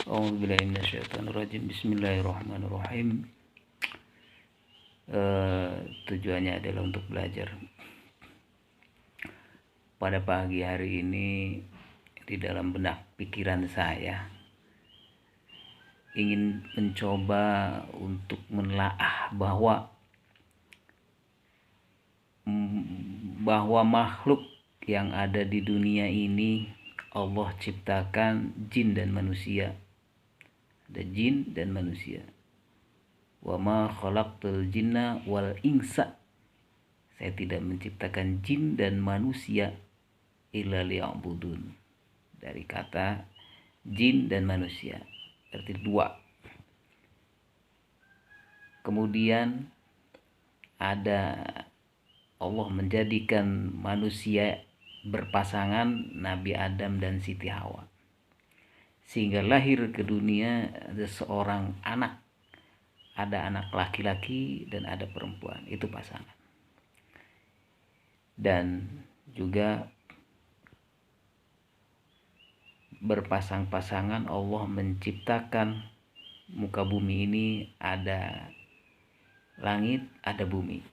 A'udzubillahi minasyaitonirrajim. Bismillahirrahmanirrahim. Tujuannya adalah untuk belajar. Pada pagi hari ini di dalam benak pikiran saya ingin mencoba untuk menelaah bahwa makhluk yang ada di dunia ini Allah ciptakan jin dan manusia. Ada jin dan manusia. Wa ma khalaqtul jinna wal insa. Saya tidak menciptakan jin dan manusia illa liya'budun. Dari kata jin dan manusia. Berarti dua. Kemudian ada Allah menjadikan manusia berpasangan Nabi Adam dan Siti Hawa. Sehingga lahir ke dunia ada seorang anak. Ada anak laki-laki dan ada perempuan. Itu pasangan. Dan juga berpasang-pasangan Allah menciptakan muka bumi ini ada langit, ada bumi.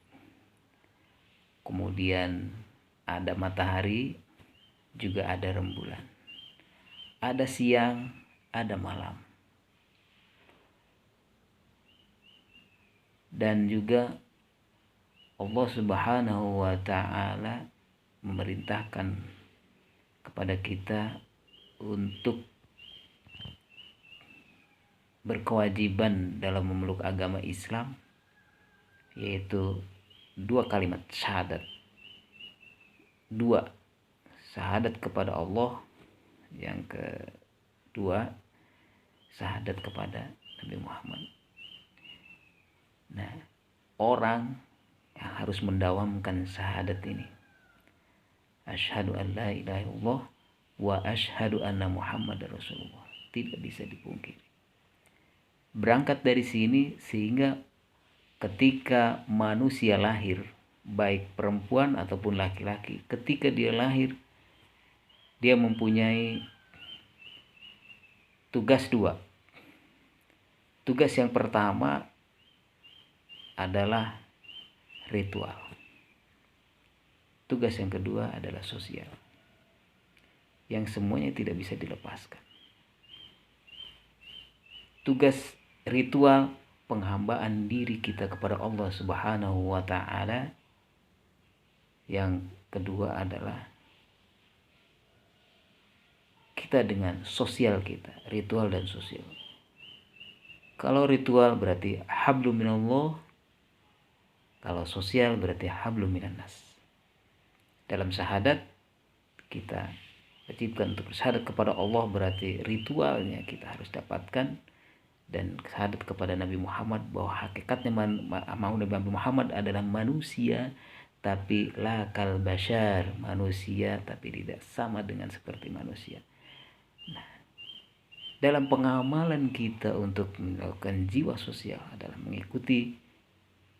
Kemudian ada matahari, juga ada rembulan. Ada siang, ada malam. Dan juga Allah Subhanahu wa ta'ala memerintahkan kepada kita untuk berkewajiban dalam memeluk agama Islam, yaitu dua kalimat syahadat. Dua, syahadat kepada Allah. Yang kedua, syahadat kepada Nabi Muhammad. Nah, orang yang harus mendawamkan syahadat ini. Asyhadu an la ilaha illallah wa asyhadu anna Muhammadar Rasulullah. Tidak bisa dipungkiri. Berangkat dari sini sehingga ketika manusia lahir, baik perempuan ataupun laki-laki, ketika dia lahir, dia mempunyai tugas dua. Tugas yang pertama adalah ritual. Tugas yang kedua adalah sosial. Yang semuanya tidak bisa dilepaskan. Tugas ritual penghambaan diri kita kepada Allah Subhanahu wa ta'ala. Yang kedua adalah kita dengan sosial kita, ritual dan sosial. Kalau ritual berarti hablum minallah, kalau sosial berarti hablum minannas. Dalam syahadat kita wajibkan untuk syahadat kepada Allah, berarti ritualnya kita harus dapatkan, dan syahadat kepada Nabi Muhammad bahwa hakikatnya Nabi Muhammad adalah manusia tapi la kal bashar, manusia tapi tidak sama dengan seperti manusia. Nah, dalam pengamalan kita untuk melakukan jiwa sosial adalah mengikuti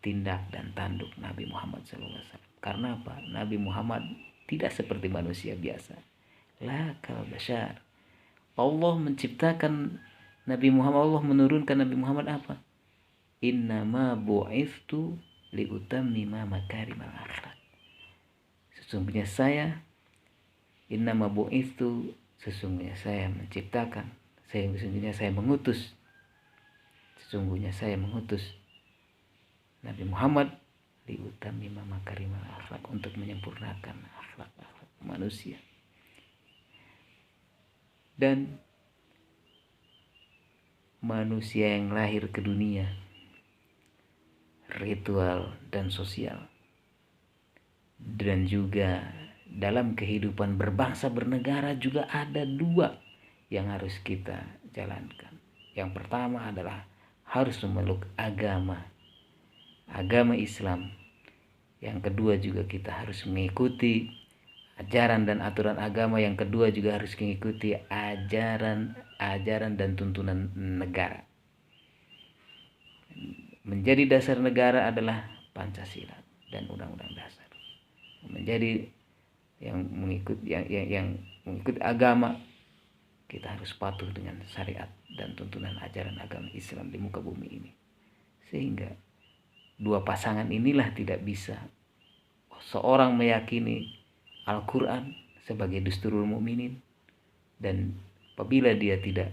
tindak dan tanduk Nabi Muhammad SAW. Karena apa? Nabi Muhammad tidak seperti manusia biasa. La kal bashar. Allah menciptakan Nabi Muhammad, Allah menurunkan Nabi Muhammad apa? Innama bu'ithtu liutammima makarimal akhlak. Sesungguhnya saya sesungguhnya saya menciptakan, sesungguhnya saya mengutus Nabi Muhammad liutammima makarimal akhlak, untuk menyempurnakan akhlak-akhlak manusia. Dan manusia yang lahir ke dunia, ritual dan sosial, dan juga dalam kehidupan berbangsa bernegara juga ada dua yang harus kita jalankan. Yang pertama adalah harus memeluk agama Islam. Yang kedua juga kita harus mengikuti ajaran dan aturan agama. Yang kedua juga harus mengikuti ajaran dan tuntunan negara. Menjadi dasar negara adalah Pancasila dan Undang-Undang Dasar. Menjadi yang mengikuti agama kita harus patuh dengan syariat dan tuntunan ajaran agama Islam di muka bumi ini. Sehingga dua pasangan inilah tidak bisa seorang meyakini Al-Quran sebagai Dusturul Mukminin, dan apabila dia tidak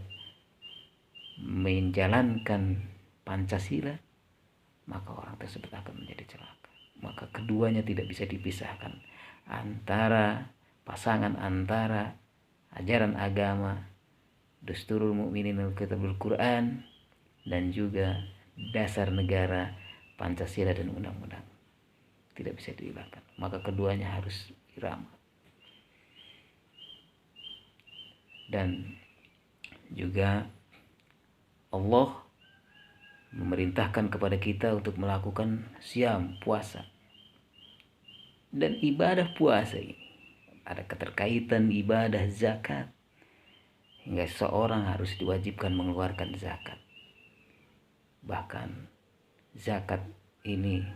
menjalankan Pancasila, maka orang tersebut akan menjadi celaka. Maka keduanya tidak bisa dipisahkan, antara pasangan antara ajaran agama Dusturul Mukminin Kitabul Quran dan juga dasar negara Pancasila dan undang-undang. Tidak bisa dihilangkan. Maka keduanya harus irama. Dan juga Allah memerintahkan kepada kita untuk melakukan siam, puasa. Dan ibadah puasa ini ada keterkaitan ibadah zakat, hingga seorang harus diwajibkan mengeluarkan zakat. Bahkan zakat ini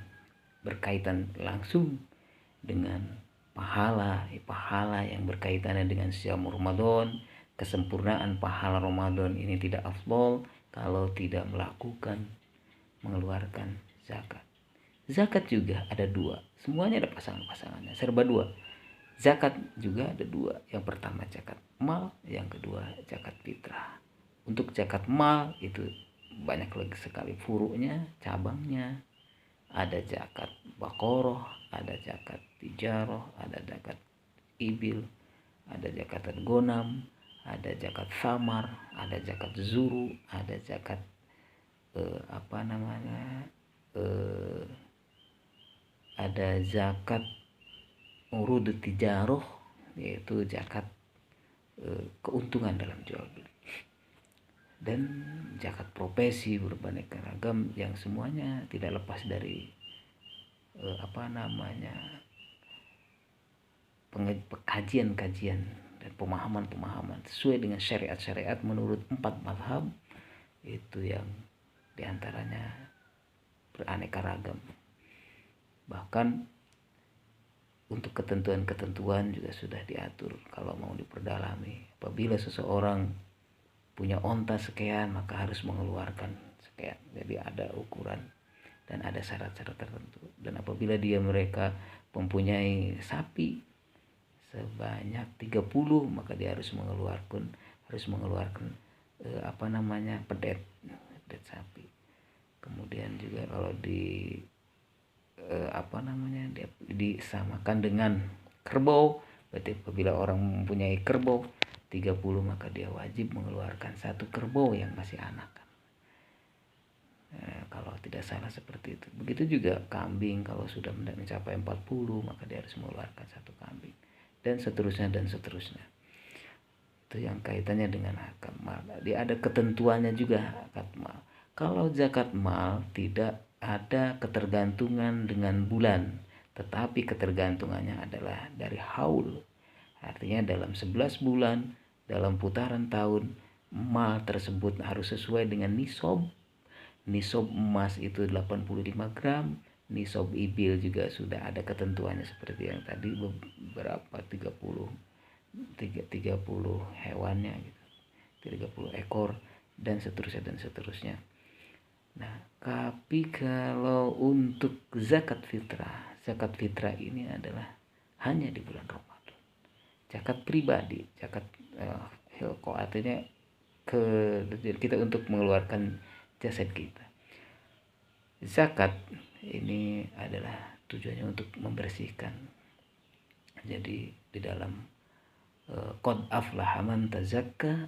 berkaitan langsung dengan pahala yang berkaitannya dengan siam Ramadan. Kesempurnaan pahala Ramadan ini tidak afdol kalau tidak mengeluarkan zakat. Zakat juga ada dua, semuanya ada pasangan-pasangannya, serba dua. Zakat juga ada dua, yang pertama zakat mal, yang kedua zakat fitrah. Untuk zakat mal itu banyak lagi sekali furu'nya, cabangnya. Ada zakat bakoroh, ada zakat tijaroh, ada zakat ibil, ada zakat gonam, ada zakat samar, ada zakat zuru, ada zakat ada zakat urud tijaroh, yaitu zakat keuntungan dalam jual beli, dan zakat profesi beraneka ragam yang semuanya tidak lepas dari kajian-kajian dan pemahaman-pemahaman sesuai dengan syariat-syariat menurut 4 mazhab itu, yang diantaranya beraneka ragam. Bahkan untuk ketentuan-ketentuan juga sudah diatur kalau mau diperdalami. Apabila seseorang punya onta sekian, maka harus mengeluarkan sekian. Jadi ada ukuran dan ada syarat-syarat tertentu. Dan apabila mereka mempunyai sapi sebanyak 30, maka dia harus mengeluarkan pedet sapi. Kemudian juga kalau disamakan dengan kerbau, berarti apabila orang mempunyai kerbau 30, maka dia wajib mengeluarkan 1 kerbau yang masih anak. Kalau tidak salah seperti itu. Begitu juga kambing, kalau sudah mencapai 40, maka dia harus mengeluarkan 1 kambing, dan seterusnya. Itu yang kaitannya dengan zakat mal. Dia ada ketentuannya juga zakat mal. Kalau zakat mal tidak ada ketergantungan dengan bulan, tetapi ketergantungannya adalah dari haul. Artinya dalam 11 bulan dalam putaran tahun, mal tersebut harus sesuai dengan nisob. Nisob emas itu 85 gram, nisob ibil juga sudah ada ketentuannya seperti yang tadi, beberapa 30 hewannya gitu, 30 ekor dan seterusnya. Nah, tapi kalau untuk zakat fitrah ini adalah hanya di bulan Ramadan. Zakat pribadi, zakat hilqah, artinya kita untuk mengeluarkan jasad kita. Zakat ini adalah tujuannya untuk membersihkan. Jadi di dalam qad aflaha man tazakka